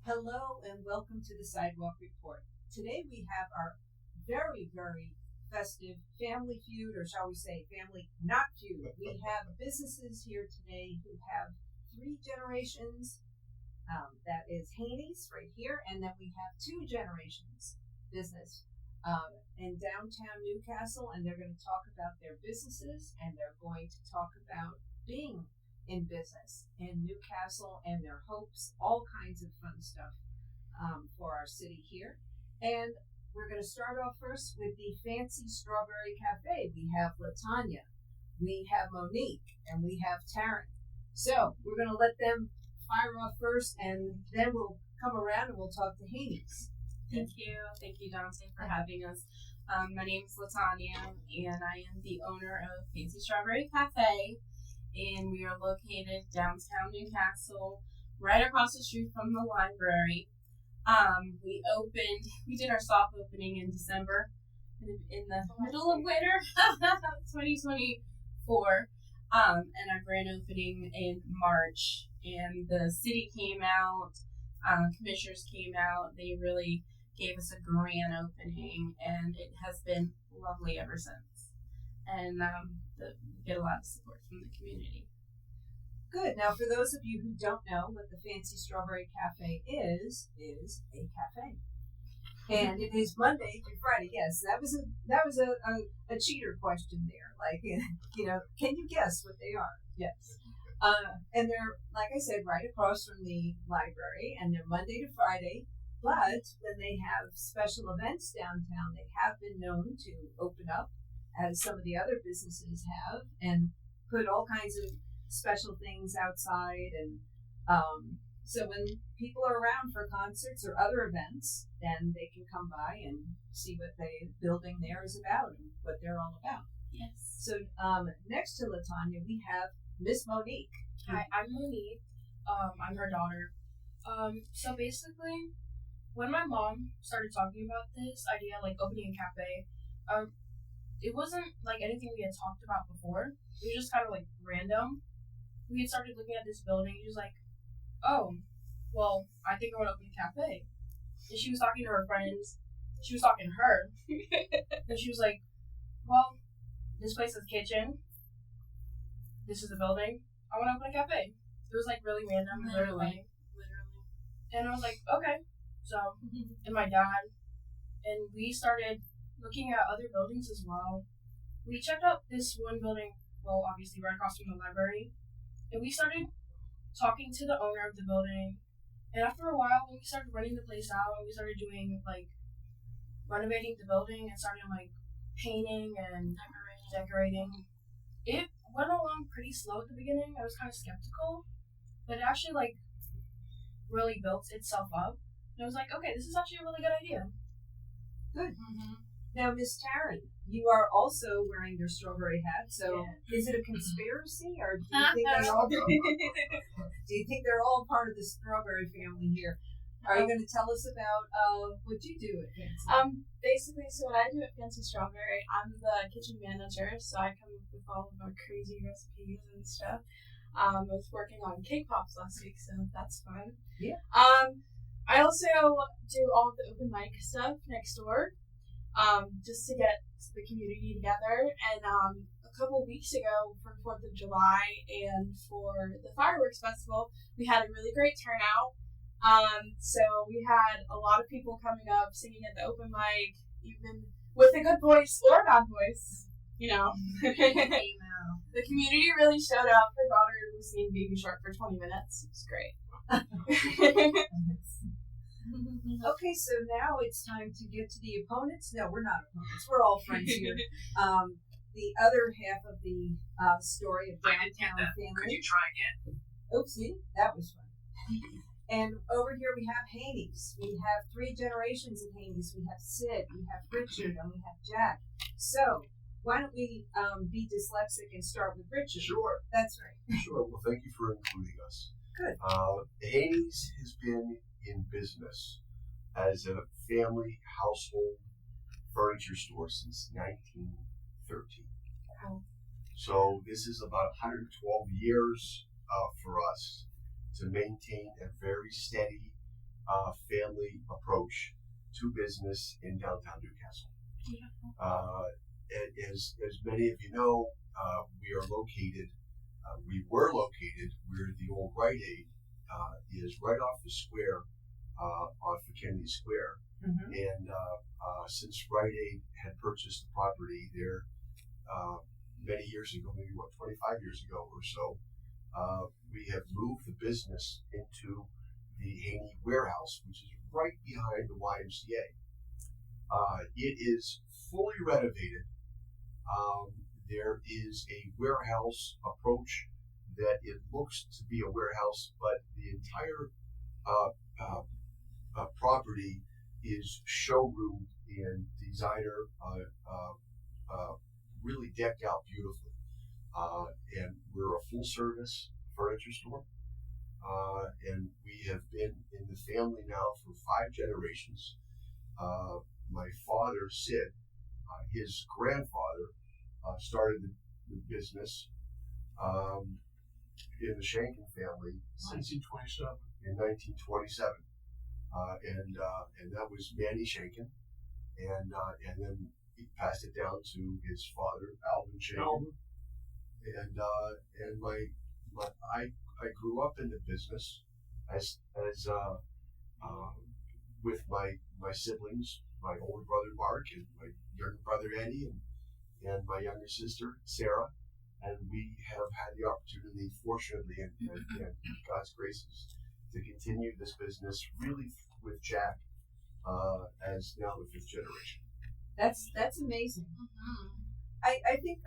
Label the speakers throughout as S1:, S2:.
S1: Hello and welcome to the Sidewalk Report. Today we have our very, very festive family feud, or shall we say family not feud. We have businesses here today who have three generations. That is Haney's right here, and then we have two generations business in downtown Newcastle, and they're going to talk about their businesses, and they're going to talk about being in business in Newcastle and their hopes, all kinds of fun stuff for our city here. And we're going to start off first with the Fancy Strawberry Cafe. We have Latonia, we have Monique, and we have Taryn. So we're going to let them fire off first, and then we'll come around and we'll talk to Haney's.
S2: Thank you, Dante, for having us. My name is Latonia, and I am the owner of Fancy Strawberry Cafe. And we are located downtown Newcastle, right across the street from the library. We did our soft opening in December, in the middle of winter, 2024, and our grand opening in March. And the city came out, commissioners came out. They really gave us a grand opening, and it has been lovely ever since. And we get a lot of support from the community.
S1: Good. Now, for those of you who don't know what the Fancy Strawberry Cafe is a cafe, and it is Monday through Friday. Yes, that was a cheater question there. Like, can you guess what they are? Yes. And they're, like I said, right across from the library, and they're Monday to Friday. But when they have special events downtown, they have been known to open up, as some of the other businesses have, and put all kinds of special things outside. And so when people are around for concerts or other events, then they can come by and see what the building there is about and what they're all about.
S2: Yes.
S1: So next to Latonia, we have Miss Monique.
S3: Hi, I'm Monique. I'm her daughter. So basically, when my mom started talking about this idea, like opening a cafe, it wasn't like anything we had talked about before. It was just kind of like random. We had started looking at this building. She was like, "Oh, well, I think I want to open a cafe." And she was talking to her friends. She was talking to her, and she was like, "Well, this place is a kitchen. This is a building. I want to open a cafe." It was like really random and really funny. And I was like, "Okay." So, and my dad, and we started looking at other buildings as well. We checked out this one building, well, obviously right across from the library, and we started talking to the owner of the building. And after a while, when we started renting the place out, and we started doing like renovating the building and started like painting and decorating, it went along pretty slow at the beginning. I was kind of skeptical, but it actually like really built itself up. And I was like, okay, this is actually a really good idea.
S1: Good. Mm-hmm. Now, Miss Taryn, you are also wearing your strawberry hat. So, Is it a conspiracy, or do you think they're all part of the strawberry family here? Are you going to tell us about what you do at Fancy?
S4: Basically, so what I do at Fancy Strawberry, I'm the kitchen manager. So I come up with all of our crazy recipes and stuff. I was working on cake pops last week, so that's fun.
S1: Yeah.
S4: I also do all of the open mic stuff next door, just to get the community together. And a couple weeks ago, for 4th of July and for the fireworks festival, we had a really great turnout. So we had a lot of people coming up, singing at the open mic, even with a good voice or a bad voice, The community really showed up. Her daughter was singing Baby Shark for 20 minutes. It was great.
S1: Okay, so now it's time to get to the opponents. No, we're not opponents. We're all friends here. The other half of the story of downtown family.
S5: Could you try again?
S1: Oopsie, that was fun. And over here we have Haney's. We have three generations of Haney's. We have Sid, we have Richard, and we have Jack. So why don't we be dyslexic and start with Richard?
S6: Sure.
S1: That's right.
S6: Sure. Well, thank you for including us.
S1: Good.
S6: Haney's has been in business as a family household furniture store since 1913.
S1: Wow.
S6: So this is about 112 years for us to maintain a very steady family approach to business in downtown Newcastle. As many of you know, we were located where the old Rite Aid is, right off the square, off of Kennedy Square.
S1: Mm-hmm.
S6: And since Rite Aid had purchased the property there many years ago, maybe 25 years ago or so, we have moved the business into the Haney warehouse, which is right behind the YMCA. It is fully renovated. There is a warehouse approach that it looks to be a warehouse, but the entire property is showroom and designer, really decked out beautifully. And we're a full service furniture store. And we have been in the family now for 5 generations. My father, Sid, his grandfather, started the business in the Shankin family
S5: 1927.
S6: in 1927. And that was Manny Shankin, and then he passed it down to his father, Alvin Shankin. And I grew up in the business as with my siblings, my older brother Mark and my younger brother Eddie and my younger sister Sarah, and we have had the opportunity, fortunately, and God's graces, to continue this business really with Jack as now the 5th generation.
S1: That's amazing.
S2: Mm-hmm.
S1: I think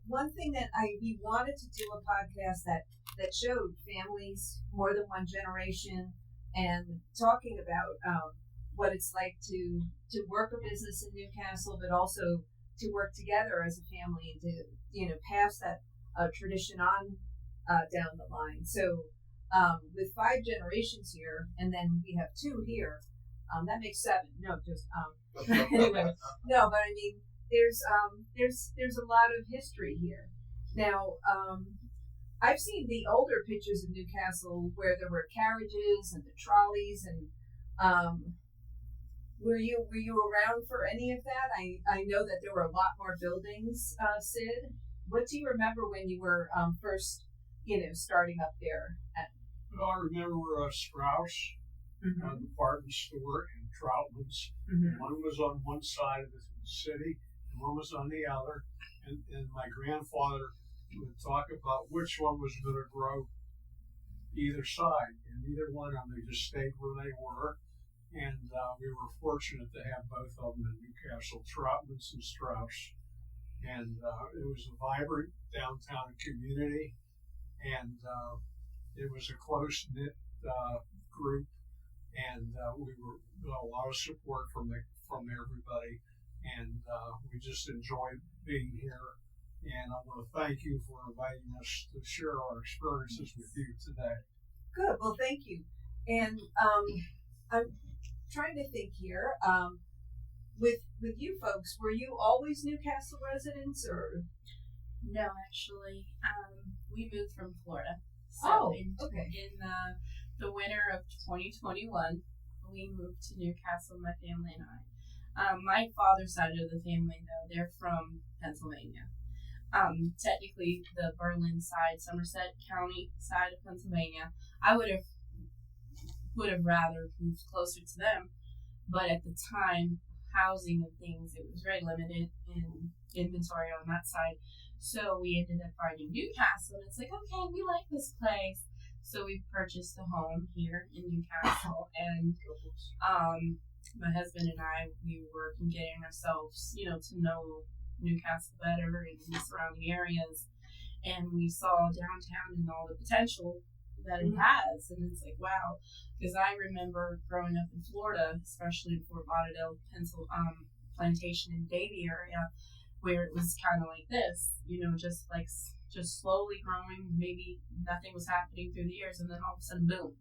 S1: one thing that we wanted to do a podcast that showed families, more than one generation, and talking about what it's like to work a business in Newcastle, but also to work together as a family and to pass that tradition on down the line. So with 5 generations here, and then we have 2 here, that makes 7. No, just anyway. No, but I mean, there's a lot of history here. Now, I've seen the older pictures of Newcastle where there were carriages and the trolleys, and were you around for any of that? I know that there were a lot more buildings. Sid, what do you remember when you were first, starting up there?
S5: Well, I remember Strauss, department store, and Troutman's.
S1: Mm-hmm.
S5: One was on one side of the city, and one was on the other. And my grandfather would talk about which one was going to grow either side, and neither one of them, they just stayed where they were. And we were fortunate to have both of them in Newcastle, Troutman's and Strauss. And it was a vibrant downtown community, and it was a close-knit group, and we were got a lot of support from everybody, and we just enjoyed being here. And I want to thank you for inviting us to share our experiences with you today.
S1: Good. Well, thank you. And I'm trying to think here. With you folks, were you always Newcastle residents, or?
S2: No, actually, we moved from Florida.
S1: So
S2: in the winter of 2021, we moved to Newcastle, my family and I. My father's side of the family, though, they're from Pennsylvania. Technically, the Berlin side, Somerset County side of Pennsylvania. I would have rather moved closer to them, but at the time, housing and things, it was very limited in inventory on that side. So we ended up finding Newcastle, and it's like, okay, we like this place. So we purchased a home here in Newcastle, and my husband and I, we were working getting ourselves, to know Newcastle better and the surrounding areas, and we saw downtown and all the potential that it has, and it's like, wow, because I remember growing up in Florida, especially in Fort Lauderdale, Plantation and Davie area, where it was kind of like this, just slowly growing, maybe nothing was happening through the years, and then all of a sudden, boom.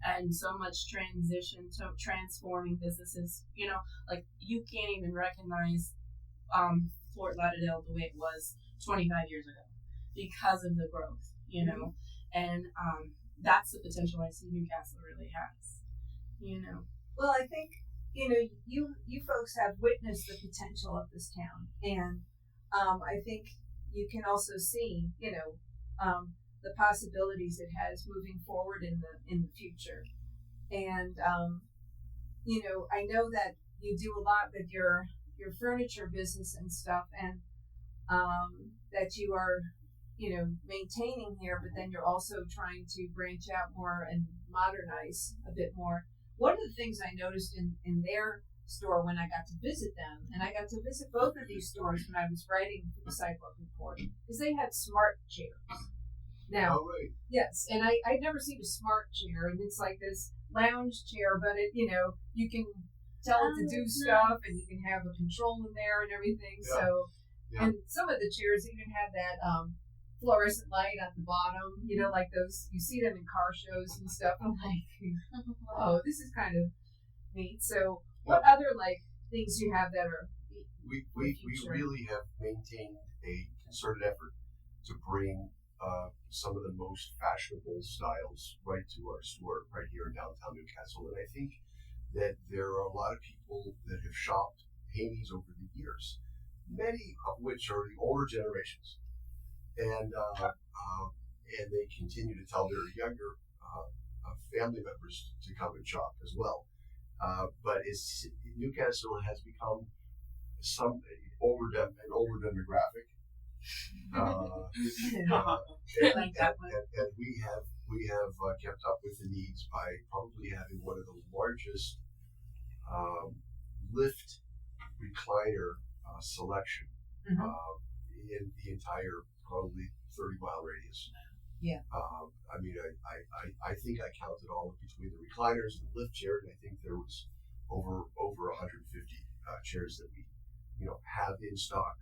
S2: And so much transition to transforming businesses, you can't even recognize Fort Lauderdale the way it was 25 years ago because of the growth, and that's the potential I see Newcastle really has,
S1: Well, I think, you folks have witnessed the potential of this town, and I think you can also see, the possibilities it has moving forward in the future. And I know that you do a lot with your furniture business and stuff, and that you are maintaining here, but then you're also trying to branch out more and modernize a bit more. One of the things I noticed in their store when I got to visit them, and I got to visit both of these stores when I was writing for the Sidewalk Report, is they had smart chairs. Now, yes, and I'd never seen a smart chair, and it's like this lounge chair, but it, you can tell it to do stuff, and you can have a control in there and everything. Yeah. So, and some of the chairs even have that fluorescent light at the bottom, like those, you see them in car shows and stuff. I'm like, oh, this is kind of neat. So, what other things you have that are?
S6: We really have maintained a concerted effort to bring some of the most fashionable styles right to our store right here in downtown Newcastle, and I think that there are a lot of people that have shopped Haney's over the years, many of which are the older generations, and they continue to tell their younger family members to come and shop as well. But Newcastle has become an older demographic. And we have kept up with the needs by probably having one of the largest lift recliner selection in the entire probably 30-mile radius.
S1: Yeah.
S6: I think I counted all between the recliners and the lift chairs, and I think there was over 150 chairs that we have in stock.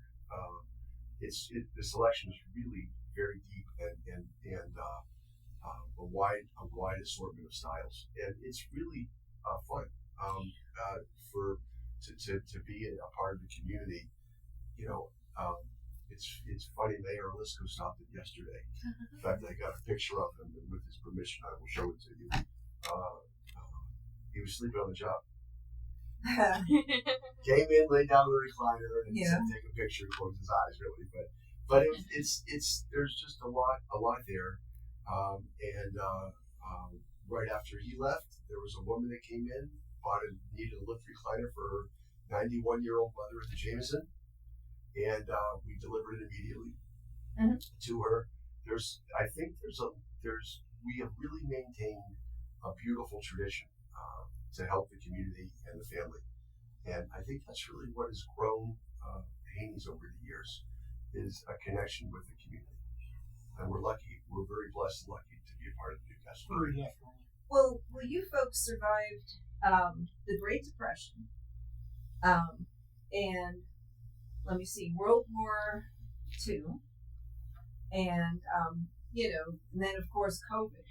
S6: The selection is really very deep and a wide assortment of styles, and it's really fun to be a part of the community. It's funny. Mayor Lisco stopped it yesterday. In fact, I got a picture of him, and with his permission, I will show it to you. He was sleeping on the job. Came in, laid down the recliner, and said, "Take a picture." And closed his eyes, really. But it's there's just a lot there. Right after he left, there was a woman that came in, needed a lift recliner for her 91-year-old mother at the Jameson, and we delivered it immediately to her. We have really maintained a beautiful tradition to help the community and the family, and I think that's really what has grown Haney's over the years, is a connection with the community, and we're very blessed and lucky to be a part of Newcastle.
S1: Well, you folks survived the Great Depression, and let me see, World War II, and and then of course COVID,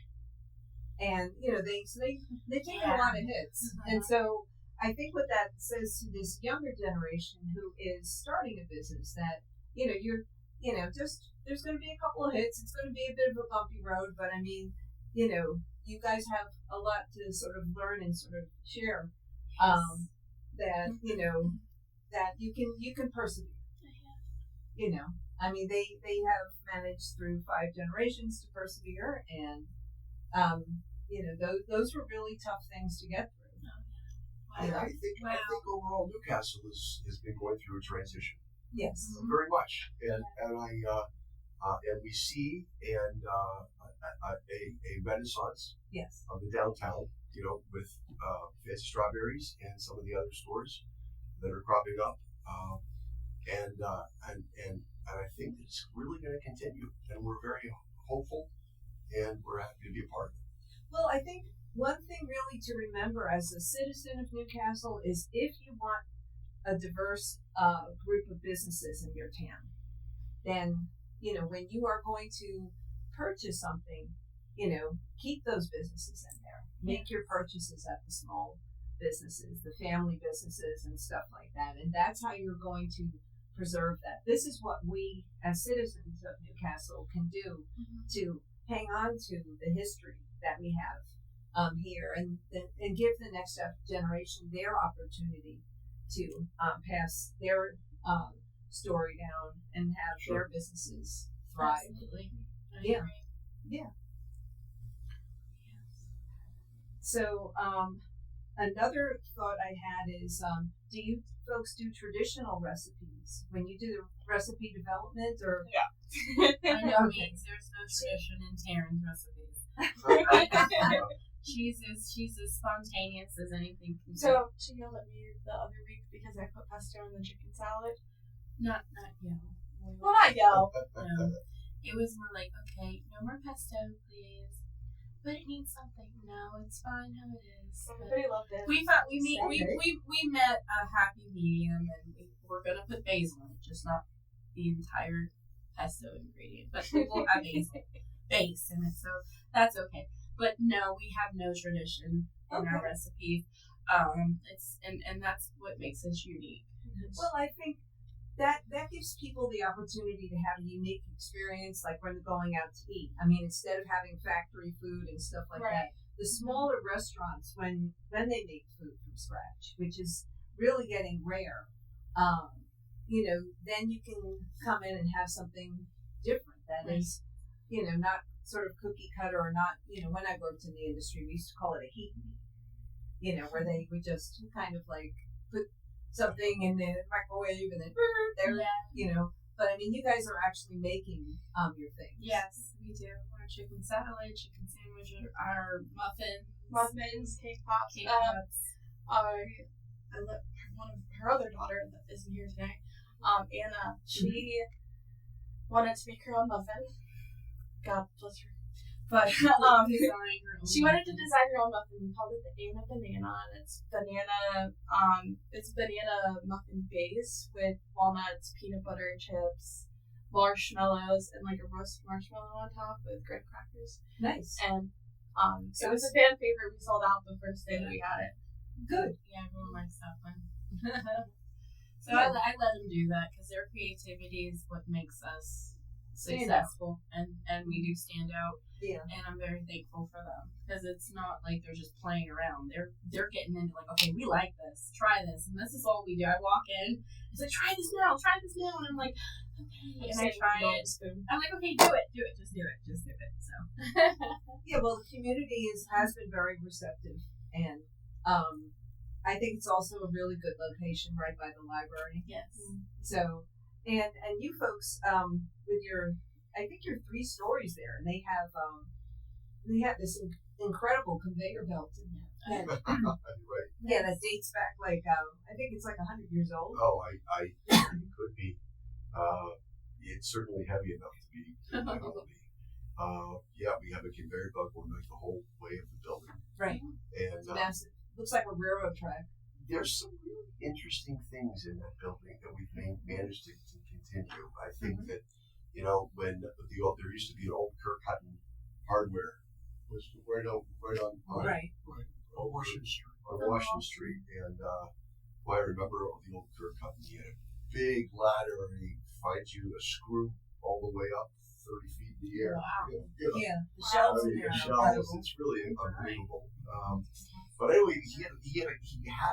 S1: and they take a lot of hits, and so I think what that says to this younger generation who is starting a business, that there's going to be a couple of hits, it's going to be a bit of a bumpy road, but I mean, you guys have a lot to sort of learn and sort of share, that that you can persevere. I mean, they have managed through 5 generations to persevere, and those were really tough things to get through.
S6: I think overall Newcastle has been going through a transition.
S1: Yes,
S6: very much, and we see a renaissance.
S1: Yes.
S6: Of the downtown, with Fancy Strawberries and some of the other stores that are cropping up, and I think it's really going to continue, and we're very hopeful, and we're happy to be a part of it.
S1: Well, I think one thing really to remember as a citizen of Newcastle is, if you want a diverse group of businesses in your town, then when you are going to purchase something, keep those businesses in there. Make your purchases at the small businesses, the family businesses, and stuff like that. And that's how you're going to preserve that. This is what we, as citizens of Newcastle, can do to hang on to the history that we have here, and give the next generation their opportunity to pass their story down and have their businesses thrive.
S2: Absolutely. I
S1: Yeah.
S2: agree.
S1: Yeah. So another thought I had is, do you folks do traditional recipes when you do the recipe development, or?
S2: I know
S1: Okay.
S2: means there's no tradition in Taryn's recipes. She's as spontaneous as anything can be.
S4: So she yelled at me the other week because I put pesto in the chicken salad.
S2: Not yell.
S4: Well, not yell.
S2: No. It was more like, okay, no more pesto, please. But it needs something. No, it's fine how it is.
S4: Everybody loved it.
S2: We met a happy medium, and we're gonna put basil in it, just not the entire pesto ingredient, but we'll have basil base in it, so that's okay. But no, we have no tradition in our recipes. It's and that's what makes us unique.
S1: Well, I think that gives people the opportunity to have a unique experience, like when they're going out to eat. I mean, instead of having factory food and stuff like that, the smaller restaurants, when they make food from scratch, which is really getting rare, then you can come in and have something different that is, not sort of cookie cutter, or not, when I worked in the industry, we used to call it a heat meat, where they would just kind of like put something in the microwave and then there, But I mean, you guys are actually making your things.
S2: Yes, we do. Our chicken salad, chicken sandwich, our
S4: Muffins, cake pops.
S2: Cake pops.
S4: I let one of her other daughter that isn't here today, Anna. She wanted to make her own muffin. God bless her. But she wanted to design her own muffin. We called it the Anna Banana, and it's banana muffin base with walnuts, peanut butter chips, marshmallows, and like a roasted marshmallow on top with graham crackers.
S1: Nice.
S4: And it was a fan favorite. We sold out the first day that we had it.
S1: Good.
S2: Yeah, everyone likes that one. So I let them do that because their creativity is what makes us successful, and we do stand out.
S1: Yeah.
S2: And I'm very thankful for them because it's not like they're just playing around. They're getting into like, okay, we like this, try this, and this is all we do. I walk in, it's like, try this now, and I'm like, okay, and I try it. I'm like, okay, do it, just do it. So
S1: Yeah, well, the community has been very receptive, and I think it's also a really good location right by the library.
S2: yes.
S1: So, and you folks, with your, I think you're 3 stories there, and they have this incredible conveyor belt in there.
S6: Right.
S1: Yeah, that dates back like I think it's like 100 years old.
S6: Oh, I it could be. It's certainly heavy enough to be. Yeah, we have a conveyor belt going like the whole way of the building.
S1: Right.
S6: And
S1: It's massive. Looks like a railroad track.
S6: there's some really interesting things in that building that we've managed to continue. I think that, when there used to be an old Kirk Hutton hardware, was right on
S1: Right.
S5: Washington Street.
S6: on Washington Street, and I remember the old Kirk Hutton. He had a big ladder, and he finds you a screw all the way up 30 feet in the air.
S2: Wow.
S1: Yeah, the shelves in there
S6: The
S1: are
S6: shelves,
S1: incredible.
S6: it's really unbelievable. But anyway, he had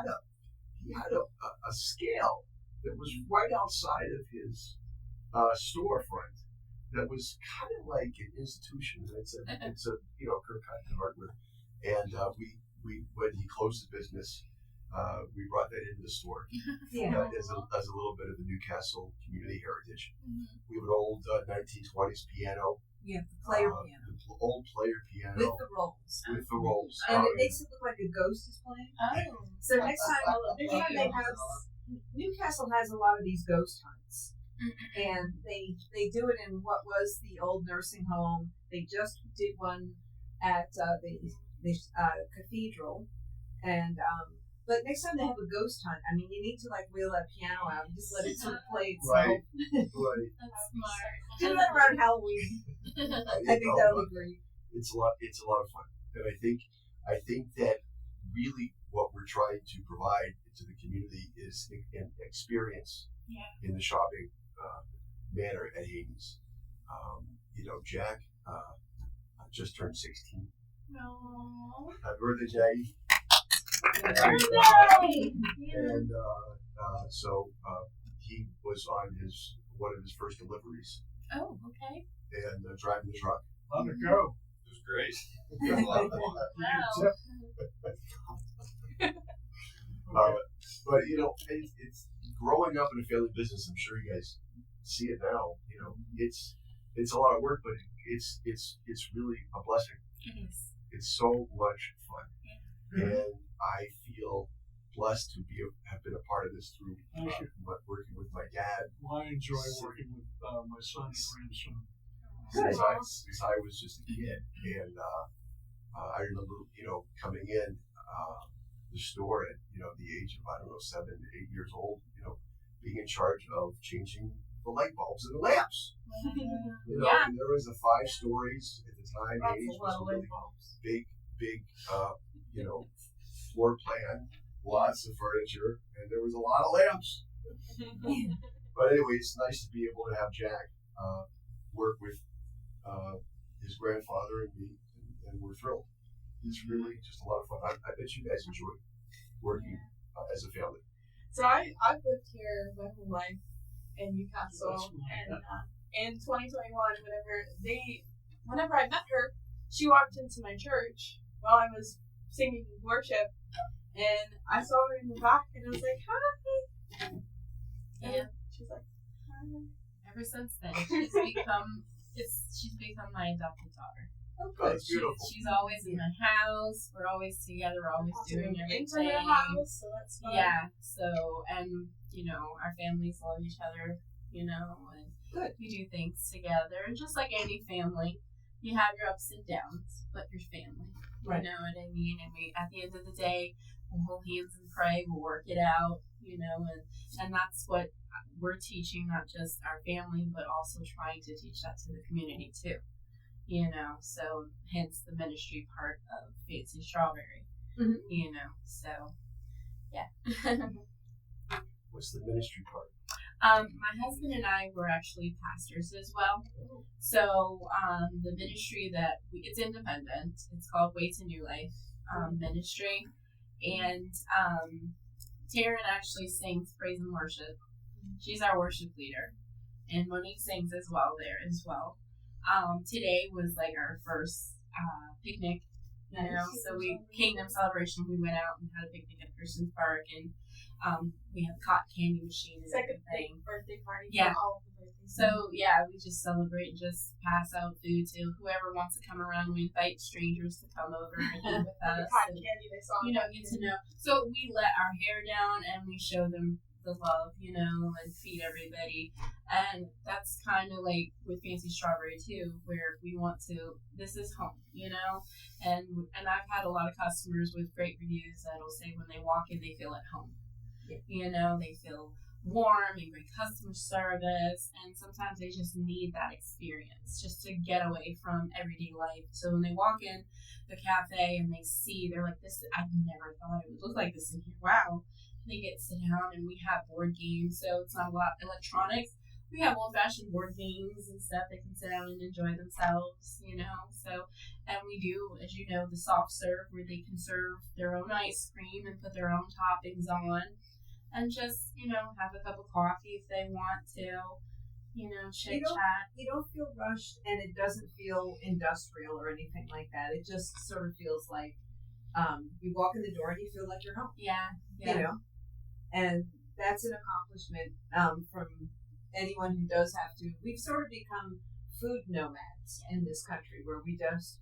S6: a scale that was right outside of his storefront. That was kind of like an institution. It's a Kirk Hutton hardware, and we when he closed the business, we brought that into the store
S1: Yeah.
S6: as a little bit of the Newcastle community heritage.
S2: Mhm.
S6: We have an old 1920s piano,
S1: Yeah, the player piano
S6: the old player piano
S1: with the rolls,
S6: with the rolls.
S1: and
S6: Oh,
S1: it makes it look like a ghost is playing.
S2: Oh.
S1: So next time they have, Newcastle has a lot of these ghost hunts, and they do it in what was the old nursing home. They just did one at the cathedral, and but next time they have a ghost hunt, I mean, you need to like wheel that piano out and just let it sort of play itself.
S6: Right.
S2: That's smart.
S1: Do that around Halloween. I think that'll be great.
S6: It's a lot of fun, and I think that really what we're trying to provide to the community is an experience in the shopping manner at Haney's. Jack just turned 16
S3: No.
S6: Happy birthday, Jackie.
S3: Birthday!
S6: And so he was on one of his first deliveries
S2: Oh, okay.
S6: and driving the truck.
S5: Let it go.
S7: It was great.
S2: Wow.
S6: But it's growing up in a family business. I'm sure you guys see it now. It's a lot of work, but it's really a blessing.
S2: It is.
S6: It's so much fun,
S2: Yeah.
S6: and I feel blessed to have been a part of this through
S5: Thank you.
S6: working with my dad
S5: Well, I enjoy working with my son and grandson.
S6: since I was just a kid, and I remember coming in the store at the age of 7 to 8 years old, being in charge of changing the light bulbs and the lamps.
S2: Yeah.
S6: And there was 5 stories at the time.
S3: That's
S6: 80s
S3: a lot
S6: was
S3: of
S6: a really
S3: light bulbs.
S6: big floor plan, lots of furniture, and there was a lot of lamps. But anyway, it's nice to be able to have Jack work with his grandfather and me, and we're thrilled. It's really just a lot of fun. I bet you guys enjoy working as a family.
S4: So I've lived here my whole life in Newcastle, and in 2021, whenever I met her, she walked into my church while I was singing worship, and I saw her in the back, and I was like, "Hi."
S2: Yeah.
S4: She's like, "Hi."
S2: Ever since then, she's become my adopted daughter.
S6: Oh, that's beautiful.
S2: She's always in my house. We're always together. We're always doing
S4: Into
S2: everything.
S4: her house, so that's fun.
S2: Yeah. So, and our families love each other. And
S1: Good.
S2: we do things together. And just like any family, you have your ups and downs, but you're family.
S1: Right.
S2: You know what I mean? And we, at the end of the day, we'll hold hands and pray. We'll work it out. And that's what we're teaching, not just our family, but also trying to teach that to the community too. So hence the ministry part of Fancy Strawberry.
S1: Mhm.
S2: So yeah.
S6: What's the ministry part?
S2: My husband and I were actually pastors as well. So the ministry it's independent. It's called Way to New Life Ministry, and Taryn actually sings praise and worship. She's our worship leader, and Monique sings as well there as well. Today was like our first picnic, so Kingdom Celebration. We went out and had a picnic at Christian Park, and we had the cotton candy machine and
S4: It's like a
S2: everything.
S4: big birthday party
S2: Yeah.
S4: for all of the birthdays.
S2: So yeah, we just celebrate and just pass out food to whoever wants to come around. We invite strangers to come over and eat with
S4: the
S2: us.
S4: cotton
S2: And,
S4: candy they saw.
S2: get to know. So we let our hair down and we show them the love, and feed everybody. And that's kind of like with Fancy Strawberry too, where we want to. This is home, And I've had a lot of customers with great reviews that'll say when they walk in, they feel at home. They feel warm and great customer service, and sometimes they just need that experience just to get away from everyday life. So when they walk in the cafe and they're like, "This, I never thought it would look like this in here. Wow." They get to sit down, and we have board games, so it's not a lot of electronics. We have old-fashioned board games and stuff. They can sit down and enjoy themselves, So, and we do, as you know, the soft serve, where they can serve their own ice cream and put their own toppings on, and just, have a cup of coffee if they want to, chit chat.
S1: You don't feel rushed, and it doesn't feel industrial or anything like that. It just sort of feels like you walk in the door and you feel like you're home.
S2: Yeah.
S1: And that's an accomplishment from anyone who does have to. We've sort of become food nomads in this country, where we just,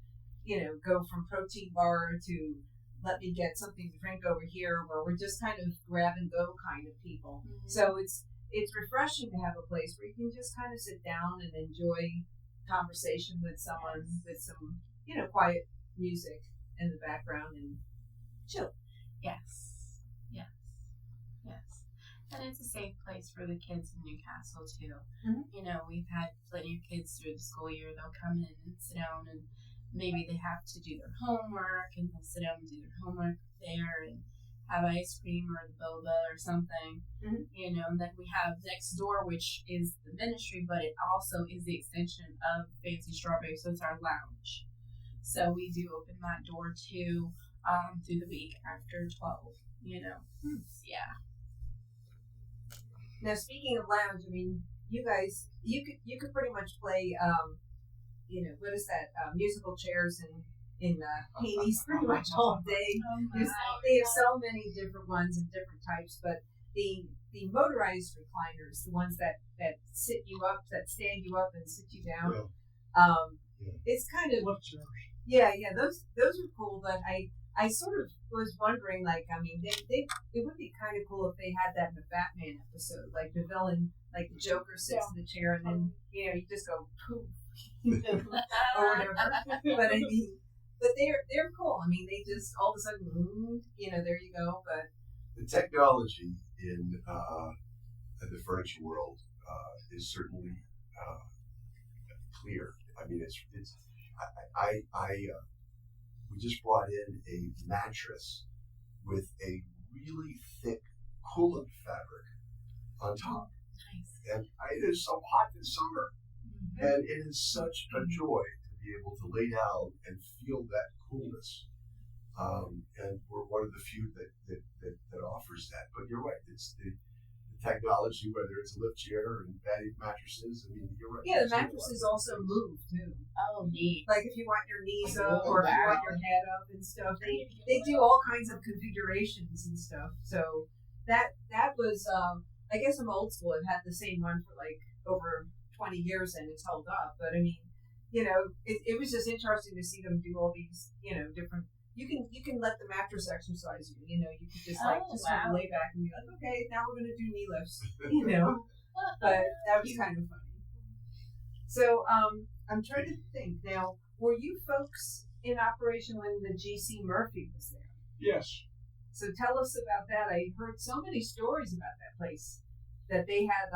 S1: go from protein bar to let me get something to drink over here, where we're just kind of grab and go kind of people.
S2: Mm-hmm.
S1: So it's refreshing to have a place where you can just kind of sit down and enjoy conversation with someone with some, quiet music in the background and chill.
S2: Yes. And it's a safe place for the kids in Newcastle too.
S1: Mm-hmm.
S2: We've had plenty of kids through the school year. They'll come in and sit down, and maybe they have to do their homework, and they'll sit down and do their homework there and have ice cream or the boba or something.
S1: Mm-hmm.
S2: And then we have next door, which is the ministry, but it also is the extension of Fancy Strawberry, so it's our lounge. So we do open that door too through the week after 12. Yeah.
S1: Now, speaking of lounge, I mean, you guys, you could pretty much play, what is that? Musical chairs in Haney's pretty much all day. They have so many different ones and different types, but the motorized recliners, the ones that sit you up, that stand you up and sit you down, it's kind of those are cool. But I sort of was wondering, like, I mean, it would be kind of cool if they had that in the Batman episode, like the villain, like the Joker sits in the chair and then you just go poof or whatever. But I mean, but they're cool. I mean, they just all of a sudden, there you go. But
S6: the technology in the furniture world is certainly clear. I mean, it's we just brought in a mattress with a really thick coolant fabric on top.
S2: Nice.
S6: And it is so hot this summer. Mm-hmm. And it is such a joy to be able to lay down and feel that coolness. And we're one of the few that offers that. But you're right, it's the technology, whether it's a lift chair and padded mattresses. I mean, you're right.
S1: Yeah, the mattresses also move too.
S2: Oh, neat.
S1: Like if you want your knees up or if you want your head up and stuff, they do all kinds of configurations and stuff. So that was, I guess I'm old school. I've had the same one for like over 20 years and it's held up. But I mean, it was just interesting to see them do all these, different. You can let the mattress exercise you. You can just sort of lay back and be like, okay, now we're gonna do knee lifts. But that was kind of funny. So I'm trying to think now. Were you folks in operation when the GC Murphy was there?
S5: Yes.
S1: So tell us about that. I heard so many stories about that place. That they had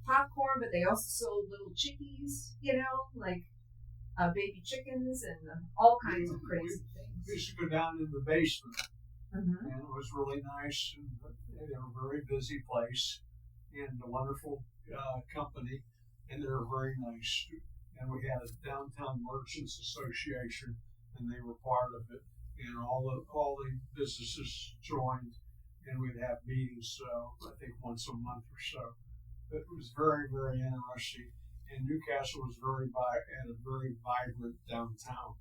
S1: popcorn, but they also sold little chickies. Like baby chickens and all kinds of crazy things.
S5: We used to go down in the basement,
S1: mm-hmm.
S5: and it was really nice. And they were a very busy place, and a wonderful company, and they were very nice. And we had a downtown merchants association, and they were part of it. And all the businesses joined, and we'd have meetings. I think once a month or so. But it was very, very interesting. And Newcastle was had a very vibrant downtown.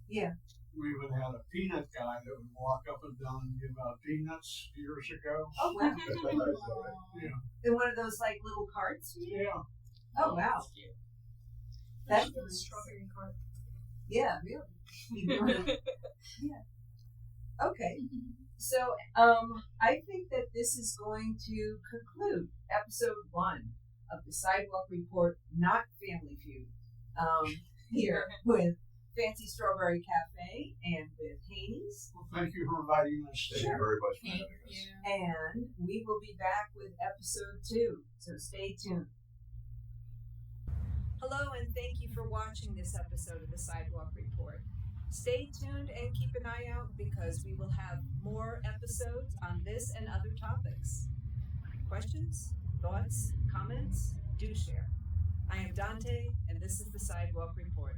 S1: Yeah.
S5: We even had a peanut guy that would walk up and down and give out peanuts years ago.
S1: Oh wow!
S5: Yeah.
S1: In one of those like little carts.
S5: Yeah.
S1: Oh wow!
S3: That's a strawberry cart.
S1: Yeah, really. Yeah. Okay. So I think that this is going to conclude episode 1 of the Sidewalk Report, not Family Feud, here with Fancy Strawberry Cafe and with Haney's.
S5: Well, thank you for inviting us.
S6: Thank you very much for having us.
S1: And we will be back with episode 2, so stay tuned. Hello, and thank you for watching this episode of the Sidewalk Report. Stay tuned and keep an eye out because we will have more episodes on this and other topics. Questions, thoughts, comments? Do share. I am Dante, and this is the Sidewalk Report.